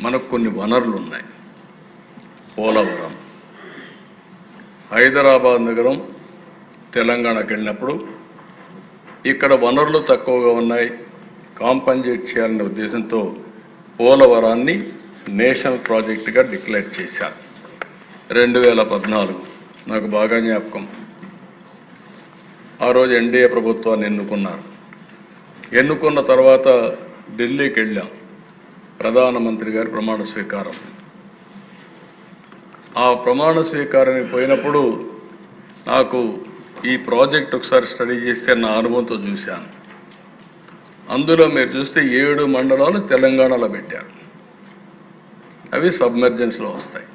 మనకు కొన్ని వనరులు ఉన్నాయి. పోలవరం, హైదరాబాద్ నగరం తెలంగాణకు వెళ్ళినప్పుడు ఇక్కడ వనరులు తక్కువగా ఉన్నాయి, కాంపన్సేట్ చేయాలనే ఉద్దేశంతో పోలవరాన్ని నేషనల్ ప్రాజెక్టుగా డిక్లేర్ చేశారు. 2014 నాకు బాగా జ్ఞాపకం. ఆ రోజు ఎన్డీఏ ప్రభుత్వాన్ని ఎన్నుకున్నారు. ఎన్నుకున్న తర్వాత ఢిల్లీకి వెళ్ళాం. ప్రధానమంత్రి గారి ప్రమాణ స్వీకారం. ఆ ప్రమాణ స్వీకారానికి పోయినప్పుడు నాకు ఈ ప్రాజెక్ట్ ఒకసారి స్టడీ చేస్తే నా అనుభవంతో చూశాను. అందులో మీరు చూస్తే 7 మండలాలు తెలంగాణలో పెట్టారు. అవి సబ్మెర్జెన్స్లో వస్తాయి.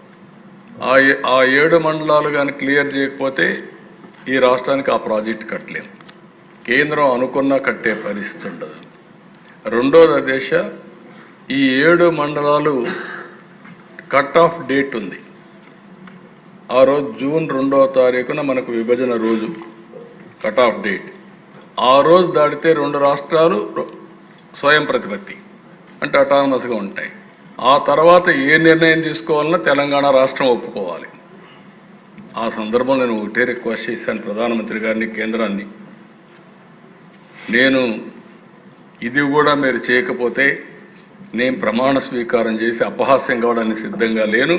ఆ 7 మండలాలు కానీ క్లియర్ చేయకపోతే ఈ రాష్ట్రానికి ఆ ప్రాజెక్ట్ కట్టలేము. కేంద్రం అనుకున్నా కట్టే పరిస్థితి ఉండదు. రెండోది దశ, ఈ 7 మండలాలు కట్ ఆఫ్ డేట్ ఉంది. ఆ రోజు జూన్ 2వ తారీఖున మనకు విభజన రోజు కట్ ఆఫ్ డేట్. ఆ రోజు దాటితే 2 రాష్ట్రాలు స్వయం ప్రతిపత్తి అంటే అటానమస్గా ఉంటాయి. ఆ తర్వాత ఏ నిర్ణయం తీసుకోవాలన్నా తెలంగాణ రాష్ట్రం ఒప్పుకోవాలి. ఆ సందర్భంలో నేను ఒకటే రిక్వెస్ట్ చేశాను ప్రధానమంత్రి గారిని, కేంద్రాన్ని. నేను ఇది కూడా మీరు చేయకపోతే నేను ప్రమాణ స్వీకారం చేసి అపహాస్యం కావడానికి సిద్ధంగా లేను.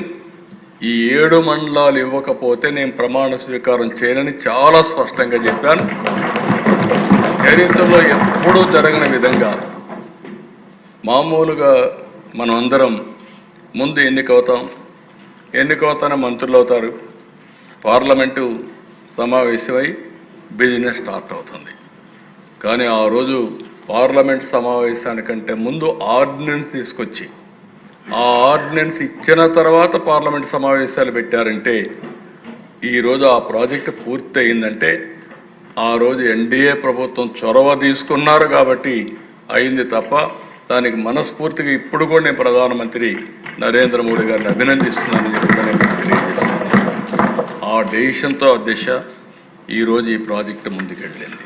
ఈ 7 మండలాలు ఇవ్వకపోతే నేను ప్రమాణ స్వీకారం చేయనని చాలా స్పష్టంగా చెప్పాను. చరిత్రలో ఎప్పుడూ జరగని విధంగా మామూలుగా మనం అందరం ముందు ఎన్నికవుతానే మంత్రులు అవుతారు, పార్లమెంటు సమావేశమై బిజినెస్ స్టార్ట్ అవుతుంది. కానీ ఆ రోజు పార్లమెంట్ సమావేశానికంటే ముందు ఆర్డినెన్స్ తీసుకొచ్చి ఆ ఆర్డినెన్స్ ఇచ్చిన తర్వాత పార్లమెంట్ సమావేశాలు పెట్టారంటే ఈరోజు ఆ ప్రాజెక్టు పూర్తి అయిందంటే ఆ రోజు ఎన్డీఏ ప్రభుత్వం చొరవ తీసుకున్నారు కాబట్టి అయింది తప్ప దానికి మనస్ఫూర్తిగా ఇప్పుడు కూడా నేను ప్రధానమంత్రి నరేంద్ర మోడీ గారిని అభినందిస్తున్నానని చెప్పి తెలియజేస్తున్నాను. ఆ డెసిషన్తో ఆ దిశ ఈరోజు ఈ ప్రాజెక్టు ముందుకెళ్ళింది.